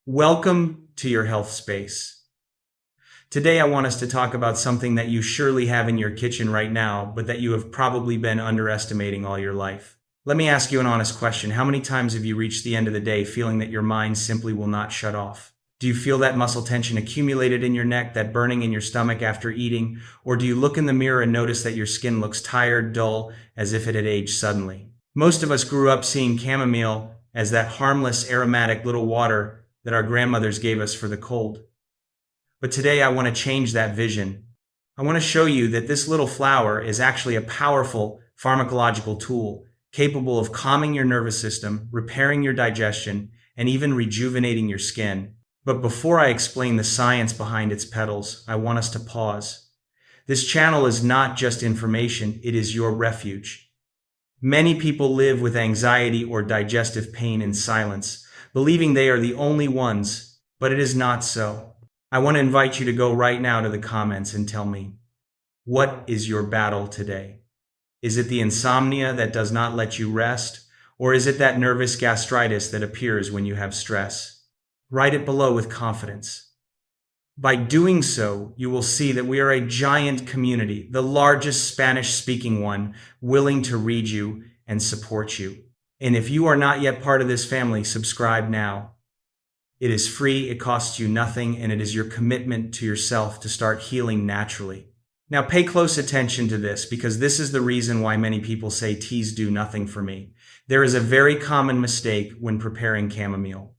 Welcome to your health space. Today I want us to talk about something that you surely have in your kitchen right now, but that you have probably been underestimating all your life. Let me ask you an honest question. How many times have you reached the end of the day feeling that your mind simply will not shut off? Do you feel that muscle tension accumulated in your neck, that burning in your stomach after eating? Or do you look in the mirror and notice that your skin looks tired, dull, as if it had aged suddenly? Most of us grew up seeing chamomile as that harmless, aromatic little water that our grandmothers gave us for the cold. But today I want to change that vision. I want to show you that this little flower is actually a powerful pharmacological tool capable of calming your nervous system, repairing your digestion, and even rejuvenating your skin. But before I explain the science behind its petals, I want us to pause. This channel is not just information, it is your refuge. Many people live with anxiety or digestive pain in silence, believing they are the only ones, but it is not so. I want to invite you to go right now to the comments and tell me, what is your battle today? Is it the insomnia that does not let you rest, or is it that nervous gastritis that appears when you have stress? Write it below with confidence. By doing so, you will see that we are a giant community, the largest Spanish-speaking one, willing to read you and support you. And if you are not yet part of this family, subscribe now. It is free, it costs you nothing, and it is your commitment to yourself to start healing naturally. Now pay close attention to this, because this is the reason why many people say teas do nothing for me. There is a very common mistake when preparing chamomile.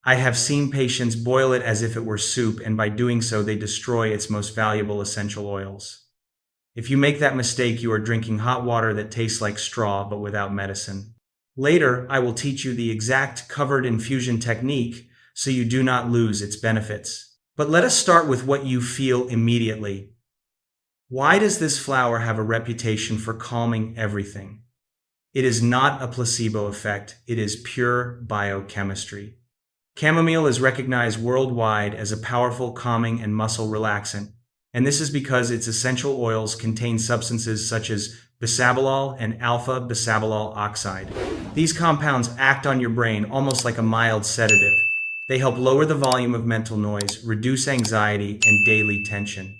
I have seen patients boil it as if it were soup, and by doing so they destroy its most valuable essential oils. If you make that mistake, you are drinking hot water that tastes like straw but without medicine. Later, I will teach you the exact covered infusion technique so you do not lose its benefits. But let us start with what you feel immediately. Why does this flower have a reputation for calming everything? It is not a placebo effect, it is pure biochemistry. Chamomile is recognized worldwide as a powerful calming and muscle relaxant, and this is because its essential oils contain substances such as Bisabolol and alpha bisabolol oxide. These compounds act on your brain almost like a mild sedative. They help lower the volume of mental noise, reduce anxiety, and daily tension.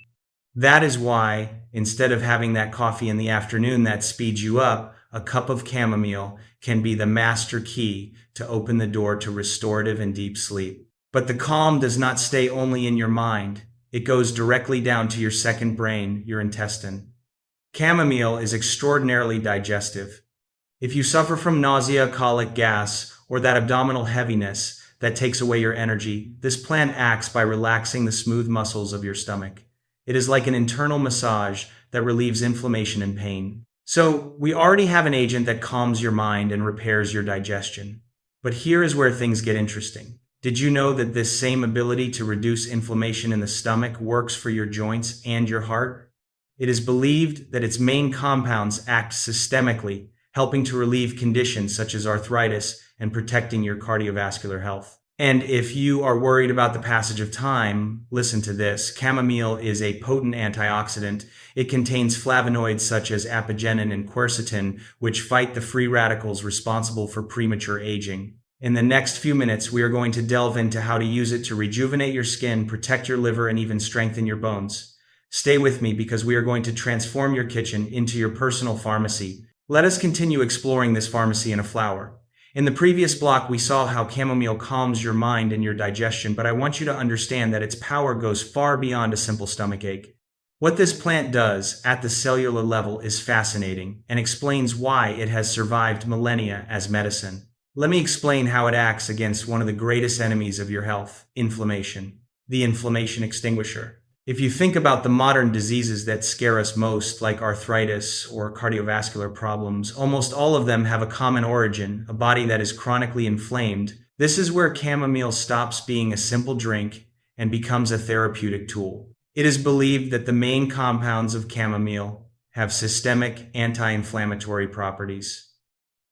That is why, instead of having that coffee in the afternoon that speeds you up, a cup of chamomile can be the master key to open the door to restorative and deep sleep. But the calm does not stay only in your mind. It goes directly down to your second brain, your intestine. Chamomile is extraordinarily digestive. If you suffer from nausea, colic, gas, or that abdominal heaviness that takes away your energy, this plant acts by relaxing the smooth muscles of your stomach. It is like an internal massage that relieves inflammation and pain. So, we already have an agent that calms your mind and repairs your digestion. But here is where things get interesting. Did you know that this same ability to reduce inflammation in the stomach works for your joints and your heart? It is believed that its main compounds act systemically, helping to relieve conditions such as arthritis and protecting your cardiovascular health. And if you are worried about the passage of time, listen to this. Chamomile is a potent antioxidant. It contains flavonoids such as apigenin and quercetin, which fight the free radicals responsible for premature aging. In the next few minutes, we are going to delve into how to use it to rejuvenate your skin, protect your liver, and even strengthen your bones. Stay with me because we are going to transform your kitchen into your personal pharmacy. Let us continue exploring this pharmacy in a flower. In the previous block, we saw how chamomile calms your mind and your digestion, but I want you to understand that its power goes far beyond a simple stomachache. What this plant does at the cellular level is fascinating and explains why it has survived millennia as medicine. Let me explain how it acts against one of the greatest enemies of your health, inflammation, the inflammation extinguisher. If you think about the modern diseases that scare us most, like arthritis or cardiovascular problems, almost all of them have a common origin, a body that is chronically inflamed. This is where chamomile stops being a simple drink and becomes a therapeutic tool. It is believed that the main compounds of chamomile have systemic anti-inflammatory properties.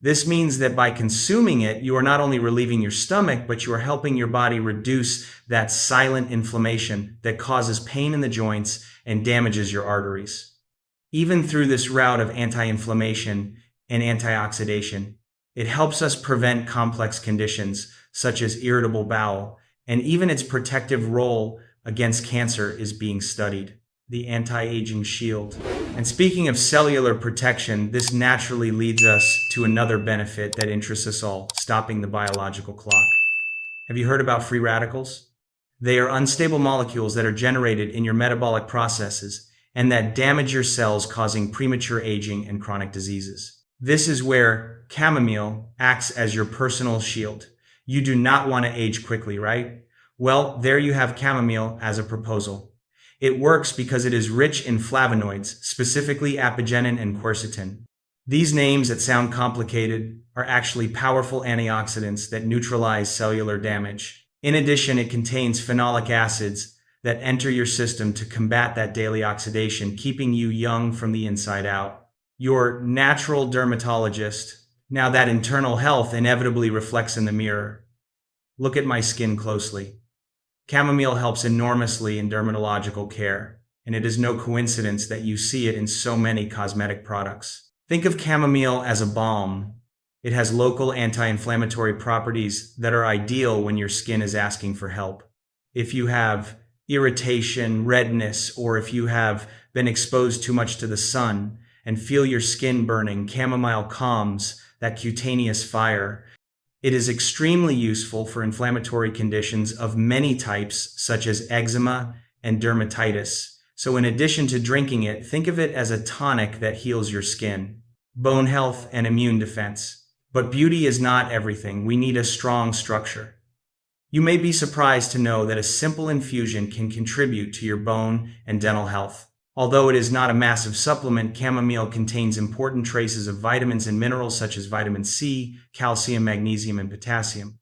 This means that by consuming it, you are not only relieving your stomach, but you are helping your body reduce that silent inflammation that causes pain in the joints and damages your arteries. Even through this route of anti-inflammation and antioxidation, it helps us prevent complex conditions such as irritable bowel and even its protective role against cancer is being studied. The anti-aging shield. And speaking of cellular protection, this naturally leads us to another benefit that interests us all, stopping the biological clock. Have you heard about free radicals? They are unstable molecules that are generated in your metabolic processes and that damage your cells, causing premature aging and chronic diseases. This is where chamomile acts as your personal shield. You do not want to age quickly, right? Well, there you have chamomile as a proposal. It works because it is rich in flavonoids, specifically apigenin and quercetin. These names that sound complicated are actually powerful antioxidants that neutralize cellular damage. In addition, it contains phenolic acids that enter your system to combat that daily oxidation, keeping you young from the inside out. Your natural dermatologist. Now that internal health inevitably reflects in the mirror. Look at my skin closely. Chamomile helps enormously in dermatological care, and it is no coincidence that you see it in so many cosmetic products. Think of chamomile as a balm. It has local anti-inflammatory properties that are ideal when your skin is asking for help. If you have irritation, redness, or if you have been exposed too much to the sun and feel your skin burning, chamomile calms that cutaneous fire. It is extremely useful for inflammatory conditions of many types, such as eczema and dermatitis. So in addition to drinking it, think of it as a tonic that heals your skin, bone health, and immune defense. But beauty is not everything. We need a strong structure. You may be surprised to know that a simple infusion can contribute to your bone and dental health. Although it is not a massive supplement, chamomile contains important traces of vitamins and minerals such as vitamin C, calcium, magnesium, and potassium.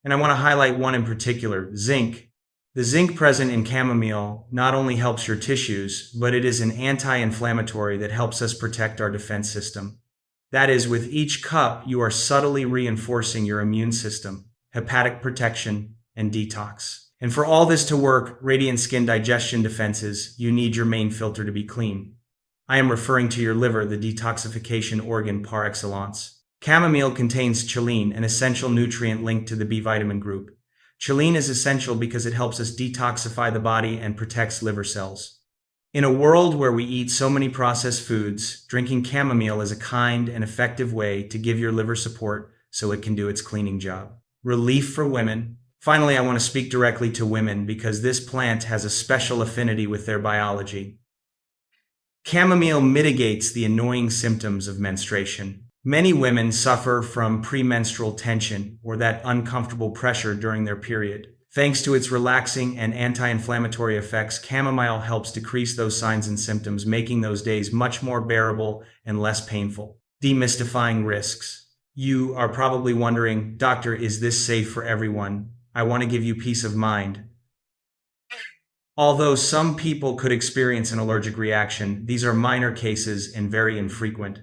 And I want to highlight one in particular, zinc. The zinc present in chamomile not only helps your tissues, but it is an anti-inflammatory that helps us protect our defense system. That is, with each cup, you are subtly reinforcing your immune system, hepatic protection, and detox. And for all this to work, radiant skin digestion defenses, you need your main filter to be clean. I am referring to your liver, the detoxification organ par excellence. Chamomile contains choline, an essential nutrient linked to the B vitamin group. Choline is essential because it helps us detoxify the body and protects liver cells. In a world where we eat so many processed foods, drinking chamomile is a kind and effective way to give your liver support so it can do its cleaning job. Relief for women. Finally, I want to speak directly to women because this plant has a special affinity with their biology. Chamomile mitigates the annoying symptoms of menstruation. Many women suffer from premenstrual tension or that uncomfortable pressure during their period. Thanks to its relaxing and anti-inflammatory effects, chamomile helps decrease those signs and symptoms, making those days much more bearable and less painful. Demystifying risks. You are probably wondering, Doctor, is this safe for everyone? I want to give you peace of mind. Although some people could experience an allergic reaction, these are minor cases and very infrequent.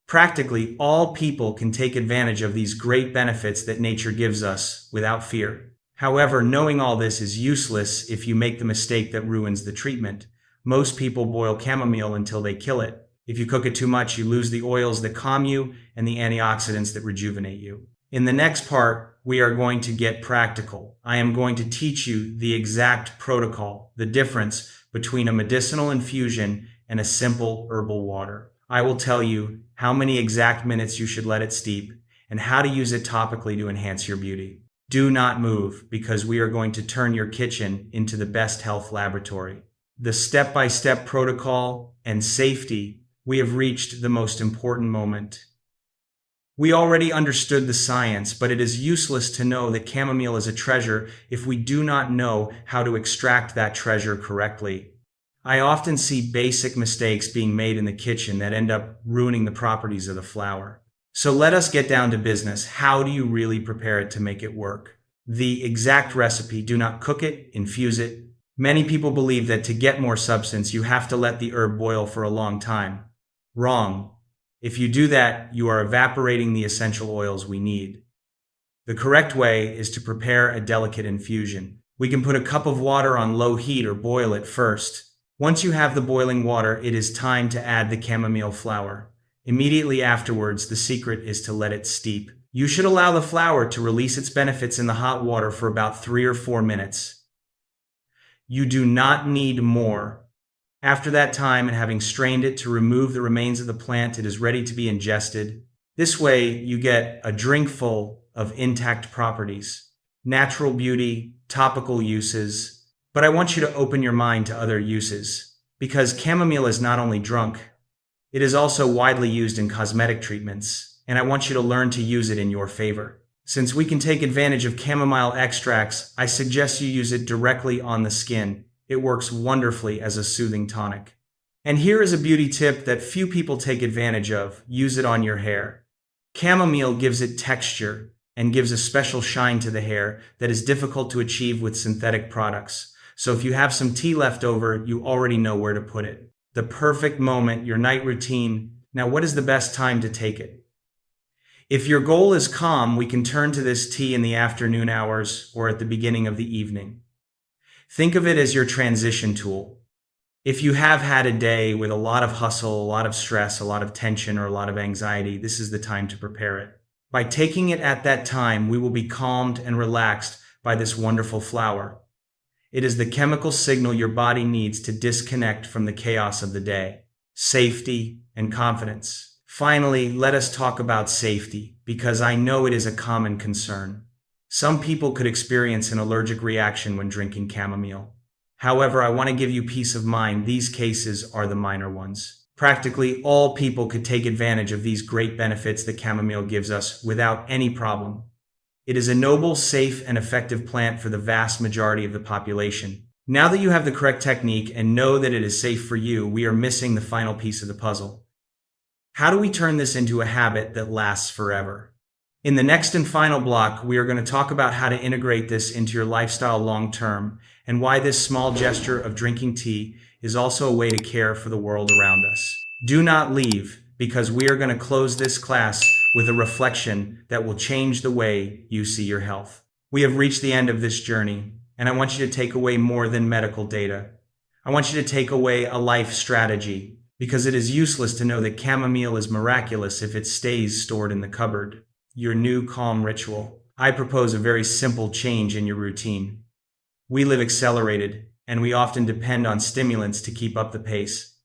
Practically all people can take advantage of these great benefits that nature gives us without fear. However, knowing all this is useless if you make the mistake that ruins the treatment. Most people boil chamomile until they kill it. If you cook it too much, you lose the oils that calm you and the antioxidants that rejuvenate you. In the next part, we are going to get practical. I am going to teach you the exact protocol, the difference between a medicinal infusion and a simple herbal water. I will tell you how many exact minutes you should let it steep and how to use it topically to enhance your beauty. Do not move because we are going to turn your kitchen into the best health laboratory. The step-by-step protocol and safety, we have reached the most important moment. We already understood the science, but it is useless to know that chamomile is a treasure if we do not know how to extract that treasure correctly. I often see basic mistakes being made in the kitchen that end up ruining the properties of the flower. So let us get down to business. How do you really prepare it to make it work? The exact recipe. Do not cook it, infuse it. Many people believe that to get more substance, you have to let the herb boil for a long time. Wrong. If you do that, you are evaporating the essential oils we need. The correct way is to prepare a delicate infusion. We can put a cup of water on low heat or boil it first. Once you have the boiling water, it is time to add the chamomile flower. Immediately afterwards, the secret is to let it steep. You should allow the flower to release its benefits in the hot water for about 3 or 4 minutes. You do not need more. After that time and having strained it to remove the remains of the plant, it is ready to be ingested. This way, you get a drink full of intact properties, natural beauty, topical uses. But I want you to open your mind to other uses, because chamomile is not only drunk, it is also widely used in cosmetic treatments, and I want you to learn to use it in your favor. Since we can take advantage of chamomile extracts, I suggest you use it directly on the skin. It works wonderfully as a soothing tonic. And here is a beauty tip that few people take advantage of. Use it on your hair. Chamomile gives it texture and gives a special shine to the hair that is difficult to achieve with synthetic products. So if you have some tea left over, you already know where to put it. The perfect moment, your night routine. Now, what is the best time to take it? If your goal is calm, we can turn to this tea in the afternoon hours or at the beginning of the evening. Think of it as your transition tool. If you have had a day with a lot of hustle, a lot of stress, a lot of tension, or a lot of anxiety, this is the time to prepare it. By taking it at that time, we will be calmed and relaxed by this wonderful flower. It is the chemical signal your body needs to disconnect from the chaos of the day. Safety and confidence. Finally, let us talk about safety, because I know it is a common concern. Some people could experience an allergic reaction when drinking chamomile. However, I want to give you peace of mind. These cases are the minor ones. Practically all people could take advantage of these great benefits that chamomile gives us without any problem. It is a noble, safe, and effective plant for the vast majority of the population. Now that you have the correct technique and know that it is safe for you, we are missing the final piece of the puzzle. How do we turn this into a habit that lasts forever? In the next and final block, we are going to talk about how to integrate this into your lifestyle long term and why this small gesture of drinking tea is also a way to care for the world around us. Do not leave, because we are going to close this class with a reflection that will change the way you see your health. We have reached the end of this journey, and I want you to take away more than medical data. I want you to take away a life strategy, because it is useless to know that chamomile is miraculous if it stays stored in the cupboard. Your new calm ritual. I propose a very simple change in your routine. We live accelerated, and we often depend on stimulants to keep up the pace.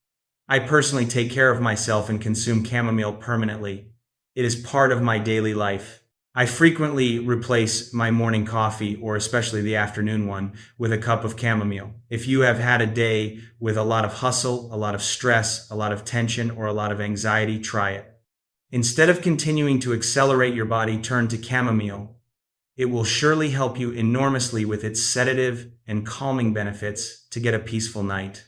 I personally take care of myself and consume chamomile permanently. It is part of my daily life. I frequently replace my morning coffee, or especially the afternoon one, with a cup of chamomile. If you have had a day with a lot of hustle, a lot of stress, a lot of tension, or a lot of anxiety, try it. Instead of continuing to accelerate your body, turn to chamomile. It will surely help you enormously with its sedative and calming benefits to get a peaceful night.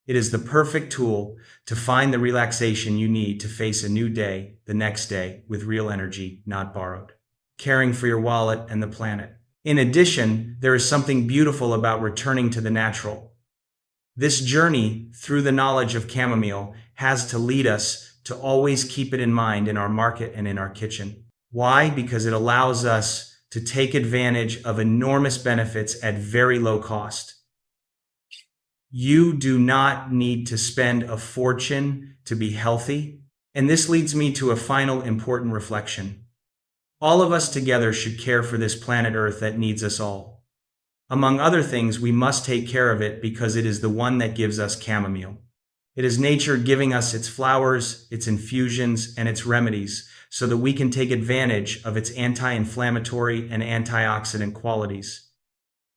It is the perfect tool to find the relaxation you need to face a new day, the next day, with real energy, not borrowed. Caring for your wallet and the planet. In addition, there is something beautiful about returning to the natural. This journey through the knowledge of chamomile has to lead us to always keep it in mind in our market and in our kitchen. Why? Because it allows us to take advantage of enormous benefits at very low cost. You do not need to spend a fortune to be healthy. And this leads me to a final important reflection. All of us together should care for this planet Earth that needs us all. Among other things, we must take care of it because it is the one that gives us chamomile. It is nature giving us its flowers, its infusions, and its remedies so that we can take advantage of its anti-inflammatory and antioxidant qualities.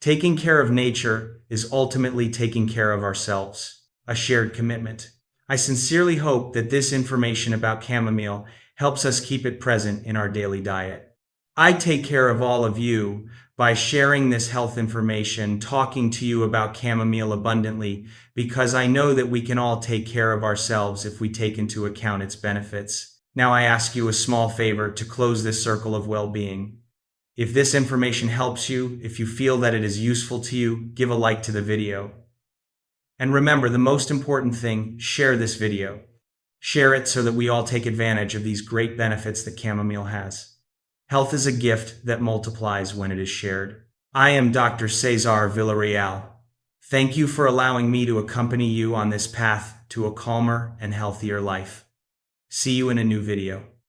Taking care of nature is ultimately taking care of ourselves, a shared commitment. I sincerely hope that this information about chamomile helps us keep it present in our daily diet. I take care of all of you by sharing this health information, talking to you about chamomile abundantly, because I know that we can all take care of ourselves if we take into account its benefits. Now I ask you a small favor to close this circle of well-being. If this information helps you, if you feel that it is useful to you, give a like to the video. And remember, the most important thing, share this video. Share it so that we all take advantage of these great benefits that chamomile has. Health is a gift that multiplies when it is shared. I am Dr. Cezar Villarreal. Thank you for allowing me to accompany you on this path to a calmer and healthier life. See you in a new video.